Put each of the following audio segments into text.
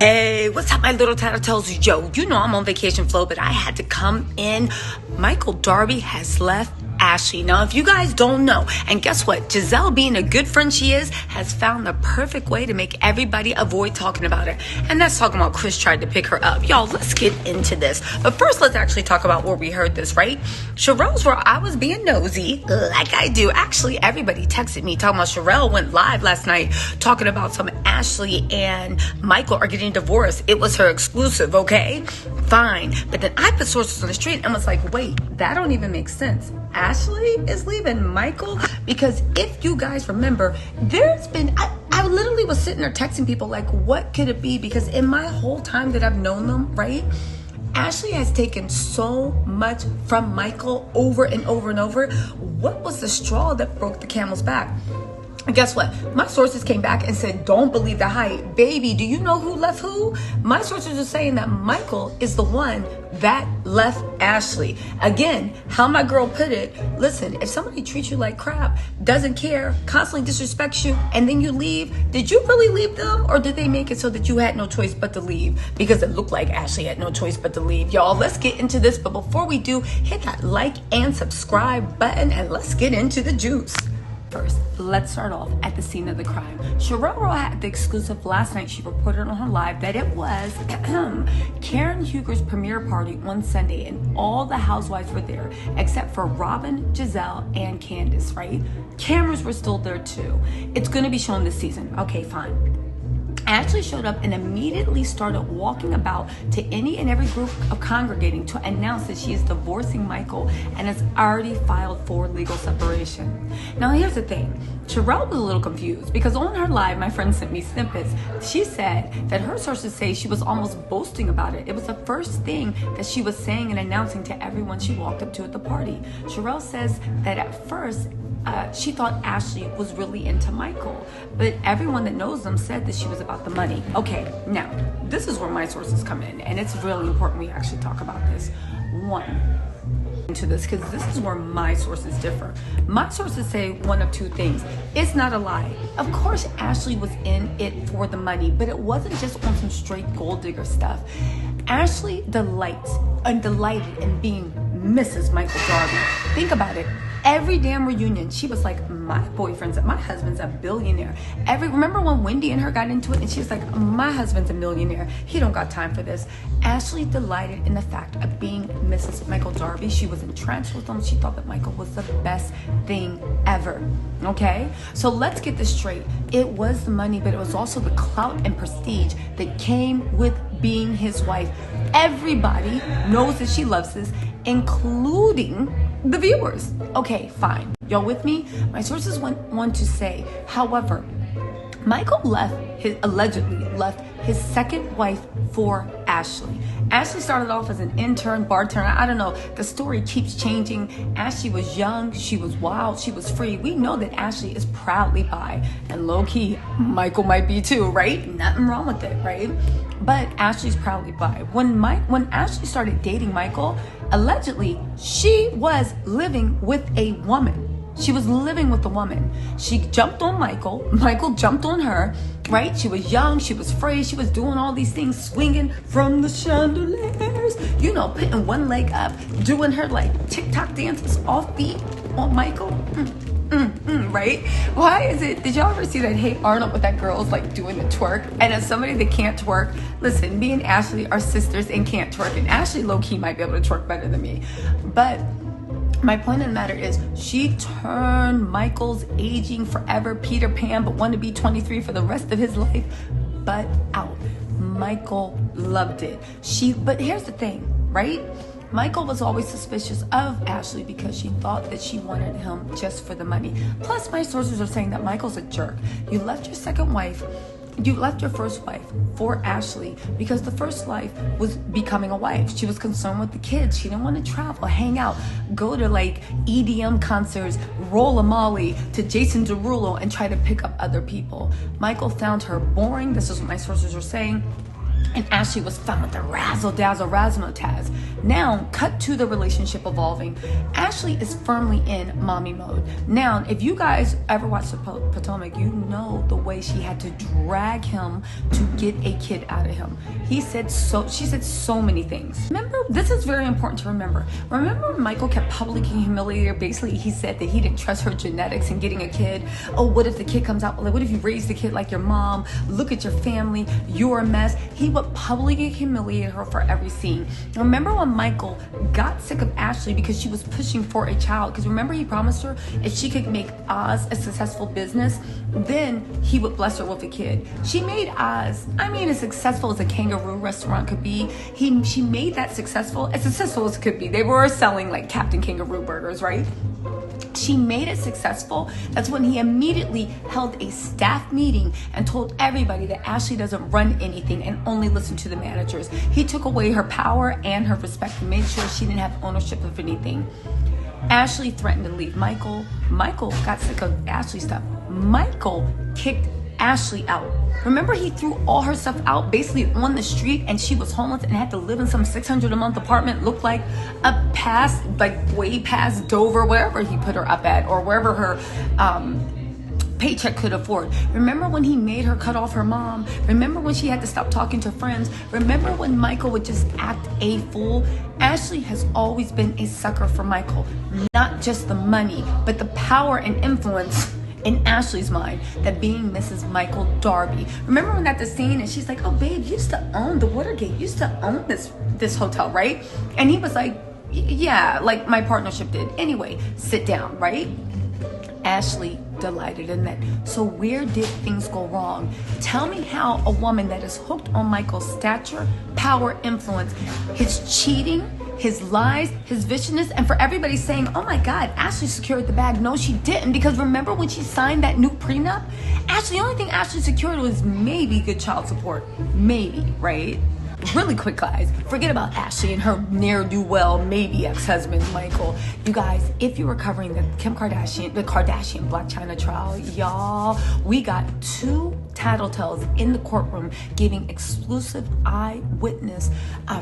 Hey, what's up, my little Tattle Tells? Yo, you know I'm on vacation flow, but I had to come in. Michael Darby has left Ashley. Now, if you guys don't know, and guess what? Giselle, being a good friend she is, has found the perfect way to make everybody avoid talking about her. And that's talking about Chris tried to pick her up. Y'all, let's get into this. But first, let's actually talk about where we heard this, right? Sherelle's where I was being nosy, like I do. Actually, everybody texted me talking about Sherelle went live last night talking about some Ashley and Michael are getting divorced. It was her exclusive, okay? Fine. But then I put sources on the street and was like, wait, that don't even make sense. Ashley is leaving Michael? Because if you guys remember, there's been, I literally was sitting there texting people like, what could it be? Because in my whole time that I've known them, right? Ashley has taken so much from Michael over and over and over. What was the straw that broke the camel's back? And guess what? My sources came back and said, don't believe the hype. Baby, do you know who left who? My sources are saying that Michael is the one that left Ashley. Again, how my girl put it, listen, if somebody treats you like crap, doesn't care, constantly disrespects you, and then you leave, did you really leave them? Or did they make it so that you had no choice but to leave? Because it looked like Ashley had no choice but to leave. Y'all, let's get into this. But before we do, hit that like and subscribe button and let's get into the juice. First, let's start off at the scene of the crime. Sherelle had the exclusive last night. She reported on her live that it was Karen Huger's premiere party on Sunday, and all the housewives were there except for Robin, Giselle, and Candace, right? Cameras were still there too. It's going to be shown this season. Okay, fine. Ashley showed up and immediately started walking about to any and every group of congregating to announce that she is divorcing Michael and has already filed for legal separation. Now, here's the thing. Sherelle was a little confused because on her live, my friend sent me snippets. She said that her sources say she was almost boasting about it. It was the first thing that she was saying and announcing to everyone she walked up to at the party. Sherelle says that at first, she thought Ashley was really into Michael, but everyone that knows them said that she was about the money. Okay, now, this is where my sources come in, and it's really important we actually talk about this. One, into this, because this is where my sources differ. My sources say one of two things. It's not a lie. Of course, Ashley was in it for the money, but it wasn't just on some straight gold digger stuff. Ashley delighted in being Mrs. Michael Darby. Think about it. Every damn reunion, she was like, my husband's a billionaire. Remember when Wendy and her got into it and she was like, my husband's a millionaire. He don't got time for this. Ashley delighted in the fact of being Mrs. Michael Darby. She was entranced with him. She thought that Michael was the best thing ever. Okay? So let's get this straight. It was the money, but it was also the clout and prestige that came with being his wife. Everybody knows that she loves this, including the viewers. Okay, fine. Y'all with me? My sources want to say, however, Michael allegedly left his second wife for Ashley. Ashley started off as an intern, bartender. I don't know. The story keeps changing. Ashley was young. She was wild. She was free. We know that Ashley is proudly bi. And low-key, Michael might be too, right? Nothing wrong with it, right? But Ashley's proudly bi. When Ashley started dating Michael, allegedly, she was living with a woman. She was living with a woman. She jumped on Michael. Michael jumped on her, right? She was young. She was free. She was doing all these things, swinging from the chandeliers, you know, putting one leg up, doing her like TikTok dances off beat on Michael. Right? Why is it? Did y'all ever see that Hey Arnold with that girl's like doing the twerk? And as somebody that can't twerk, listen, me and Ashley are sisters and can't twerk. And Ashley low-key might be able to twerk better than me. But my point of the matter is she turned Michael's aging forever Peter Pan but wanted to be 23 for the rest of his life but out. Michael loved it. But here's the thing, right? Michael was always suspicious of Ashley because she thought that she wanted him just for the money. Plus, my sources are saying that Michael's a jerk. You left your first wife for Ashley because the first wife was becoming a wife. She was concerned with the kids. She didn't want to travel, hang out, go to like EDM concerts, roll a molly to Jason Derulo and try to pick up other people. Michael found her boring. This is what my sources are saying. And Ashley was found with the razzle dazzle razzmatazz. Now, cut to the relationship evolving. Ashley is firmly in mommy mode. Now, if you guys ever watched the Potomac, you know the way she had to drag him to get a kid out of him. She said so many things. Remember, this is very important to remember. Remember when Michael kept publicly humiliating her? Basically, he said that he didn't trust her genetics in getting a kid. Oh, what if the kid comes out? Like, what if you raise the kid like your mom? Look at your family. You're a mess. He would publicly humiliate her for every scene. Remember when Michael got sick of Ashley because she was pushing for a child? Because remember, he promised her if she could make Oz a successful business, then he would bless her with a kid. She made Oz, as successful as a kangaroo restaurant could be. She made that successful as it could be. They were selling like Captain Kangaroo burgers, right? She made it successful. That's when he immediately held a staff meeting and told everybody that Ashley doesn't run anything and only listen to the managers. He took away her power and her respect and made sure she didn't have ownership of anything. Ashley threatened to leave Michael. Michael got sick of Ashley stuff. Michael kicked Ashley out. Remember, he threw all her stuff out basically on the street, and she was homeless and had to live in some $600 a month apartment, looked like a pass, like way past Dover, wherever he put her up at, or wherever her paycheck could afford. Remember when he made her cut off her mom? Remember when she had to stop talking to friends? Remember when Michael would just act a fool? Ashley has always been a sucker for Michael, not just the money, but the power and influence in Ashley's mind that being Mrs. Michael Darby. Remember when at the scene and she's like, oh babe, you used to own the Watergate, you used to own this hotel, right? And he was like, yeah, like my partnership did. Anyway, sit down, right? Ashley delighted in that. So where did things go wrong? Tell me how a woman that is hooked on Michael's stature, power, influence, his cheating, his lies, his viciousness, and for everybody saying, oh my God, Ashley secured the bag. No, she didn't, because remember when she signed that new prenup? The only thing Ashley secured was maybe good child support. Maybe, right? Really quick, guys. Forget about Ashley and her ne'er-do-well, maybe ex-husband, Michael. You guys, if you were covering the Kardashian Blac Chyna trial, y'all, we got 2 Tattle Tells in the courtroom giving exclusive eyewitness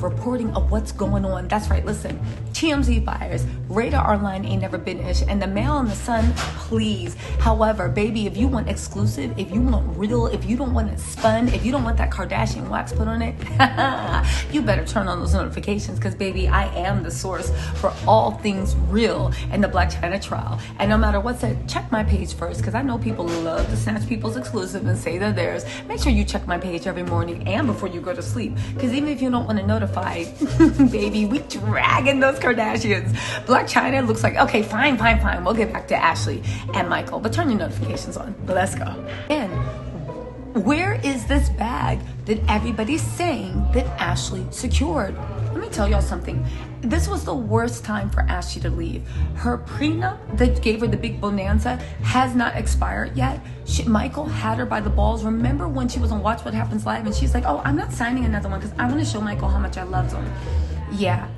reporting of what's going on. That's right, listen, TMZ fires, Radar Online ain't never been ish, and the Mail and the Sun, please. However, baby, if you want exclusive, if you want real, if you don't want it spun, if you don't want that Kardashian wax put on it, you better turn on those notifications, because baby, I am the source for all things real in the Blac Chyna trial. And no matter what's said, check my page first, because I know people love to snatch people's exclusive and say they're theirs. Make sure you check my page every morning and before you go to sleep, because even if you don't want to notify, baby, we dragging those Kardashians. Blac Chyna looks like, okay, fine, we'll get back to Ashley and Michael, but turn your notifications on. But let's go. And where is this bag that everybody's saying that Ashley secured? Let me tell y'all something. This was the worst time for Ashley to leave. Her prenup that gave her the big bonanza has not expired yet. Michael had her by the balls. Remember when she was on Watch What Happens Live and she's like, oh, I'm not signing another one because I want to show Michael how much I love him. Yeah.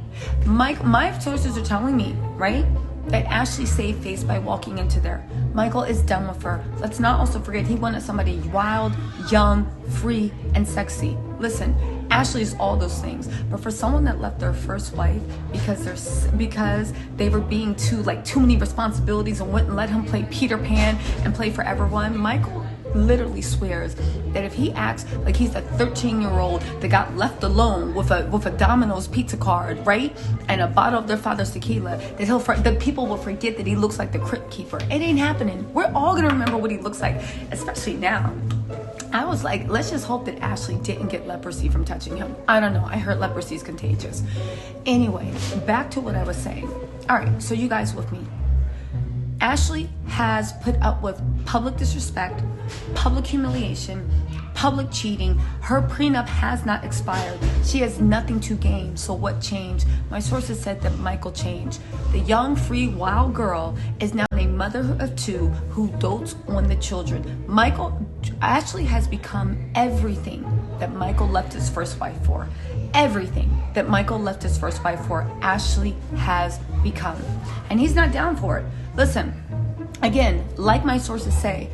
My sources are telling me, right, that Ashley saved face by walking into there. Michael is done with her. Let's not also forget he wanted somebody wild, young, free, and sexy. Listen, Ashley is all those things, but for someone that left their first wife because they were being too many responsibilities and wouldn't let him play Peter Pan and play Forever One, Michael literally swears that if he acts like he's a 13-year-old that got left alone with a Domino's pizza card, right, and a bottle of their father's tequila, that people will forget that he looks like the crypt keeper. It ain't happening. We're all gonna remember what he looks like, especially now. I was like, let's just hope that Ashley didn't get leprosy from touching him. I don't know. I heard leprosy is contagious. Anyway, back to what I was saying. All right, so you guys with me. Ashley has put up with public disrespect, public humiliation, public cheating. Her prenup has not expired. She has nothing to gain. So what changed? My sources said that Michael changed. The young, free, wild girl is now a mother of 2 who dotes on the children. Ashley has become everything that Michael left his first wife for. Everything that Michael left his first wife for, Ashley has become. And he's not down for it. Listen, again, like my sources say,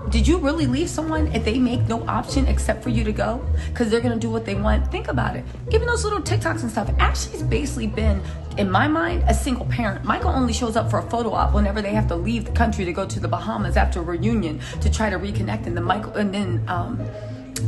Did you really leave someone if they make no option except for you to go? Because they're going to do what they want. Think about it. Even those little TikToks and stuff. Ashley's basically been, in my mind, a single parent. Michael only shows up for a photo op whenever they have to leave the country to go to the Bahamas after a reunion to try to reconnect. And then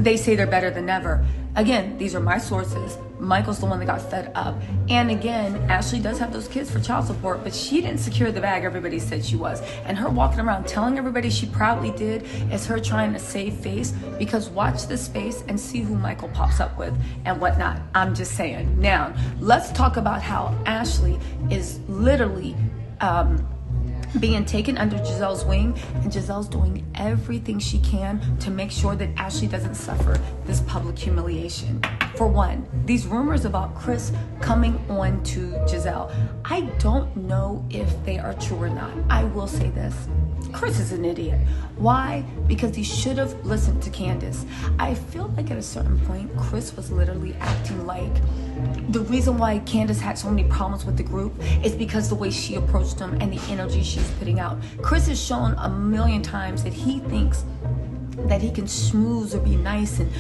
they say they're better than ever. Again, these are my sources. Michael's the one that got fed up. And again, Ashley does have those kids for child support, but she didn't secure the bag everybody said she was. And her walking around telling everybody she proudly did is her trying to save face, because watch this space and see who Michael pops up with and whatnot. I'm just saying. Now, let's talk about how Ashley is literally being taken under Giselle's wing, and Giselle's doing everything she can to make sure that Ashley doesn't suffer this public humiliation. For one, these rumors about Chris coming on to Giselle, I don't know if they are true or not. I will say this. Chris is an idiot. Why? Because he should have listened to Candace. I feel like at a certain point, Chris was literally acting like the reason why Candace had so many problems with the group is because the way she approached them and the energy she's putting out. Chris has shown a million times that he thinks that he can schmooze or be nice, and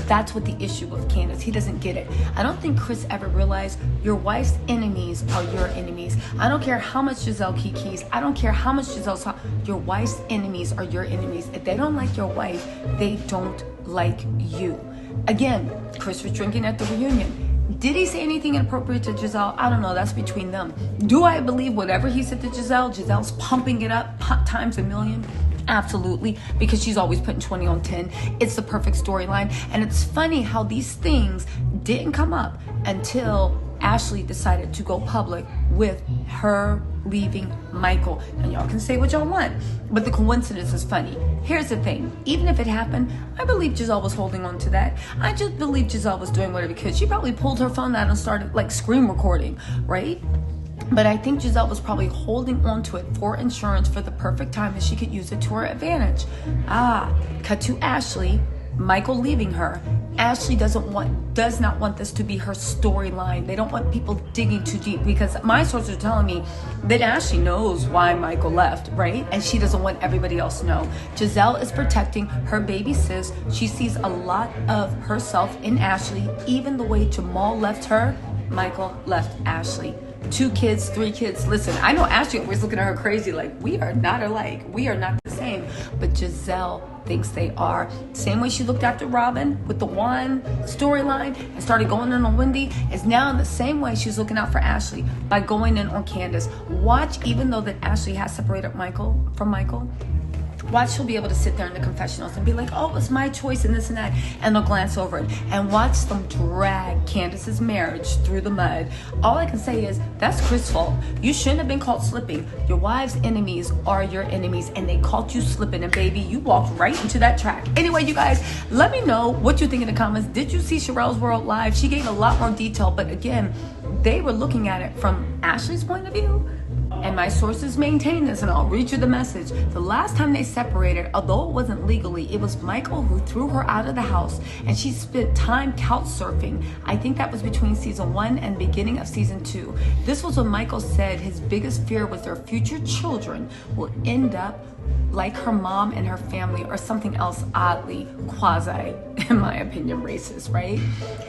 that's what the issue with Candace. He doesn't get it. I don't think Chris ever realized your wife's enemies are your enemies. I don't care how much Giselle kikis. I don't care how much Giselle saw. Your wife's enemies are your enemies. If they don't like your wife, they don't like you. Again, Chris was drinking at the reunion. Did he say anything inappropriate to Giselle? I don't know. That's between them. Do I believe whatever he said to Giselle? Giselle's pumping it up times a million? Absolutely, because she's always putting 20 on 10. It's the perfect storyline. And it's funny how these things didn't come up until Ashley decided to go public with her leaving Michael. And y'all can say what y'all want, but the coincidence is funny. Here's the thing. Even if it happened, I believe Giselle was holding on to that. I just believe Giselle was doing whatever because she probably pulled her phone out and started screen recording, right? But I think Giselle was probably holding on to it for insurance for the perfect time that she could use it to her advantage. Cut to Ashley, Michael leaving her. Ashley does not want this to be her storyline. They don't want people digging too deep, because my sources are telling me that Ashley knows why Michael left, right? And she doesn't want everybody else to know. Giselle is protecting her baby sis. She sees a lot of herself in Ashley. Even the way Jamal left her, Michael left Ashley. 2 kids, 3 kids. Listen, I know Ashley always looking at her crazy like, we are not alike. We are not the same. But Giselle thinks they are. Same way she looked after Robin with the Juan storyline and started going in on Wendy is now in the same way she's looking out for Ashley by going in on Candace. Watch, even though that Ashley has separated Michael from Michael, watch she'll be able to sit there in the confessionals and be like, oh, it's my choice and this and that, and they'll glance over it and watch them drag Candace's marriage through the mud. All I can say is that's Chris' fault. You shouldn't have been caught slipping. Your wife's enemies are your enemies, and they caught you slipping, and baby, you walked right into that track. Anyway, you guys, let me know what you think in the comments. Did you see Sherelle's World Live? She gave a lot more detail, but again, they were looking at it from Ashley's point of view. And my sources maintain this, and I'll read you the message. The last time they separated, although it wasn't legally, it was Michael who threw her out of the house, and she spent time couch surfing. I think that was between season 1 and beginning of season 2. This was when Michael said his biggest fear was their future children will end up like her mom and her family, or something else oddly quasi, in my opinion, racist, right?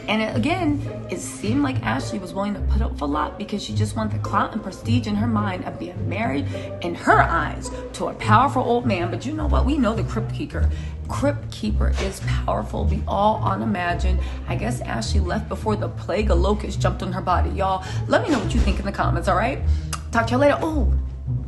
And it seemed like Ashley was willing to put up with a lot because she just wanted the clout and prestige in her mind of being married, in her eyes, to a powerful old man. But you know what? We know the Crypt Keeper is powerful. We all unimagine. I guess Ashley left before the plague of locusts jumped on her body. Y'all, let me know what you think in the comments, all right? Talk to you later. Oh,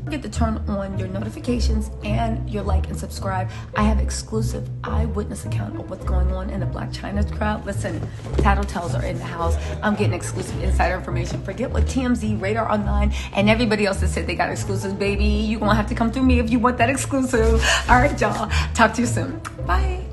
forget to turn on your notifications and your like and subscribe. I have exclusive eyewitness account of what's going on in the Black China crowd. Listen, Tattle Tells are in the house. I'm getting exclusive insider information. Forget what TMZ, Radar Online, and everybody else that said they got exclusives, baby. You're gonna have to come through me if you want that exclusive. All right, y'all. Talk to you soon. Bye.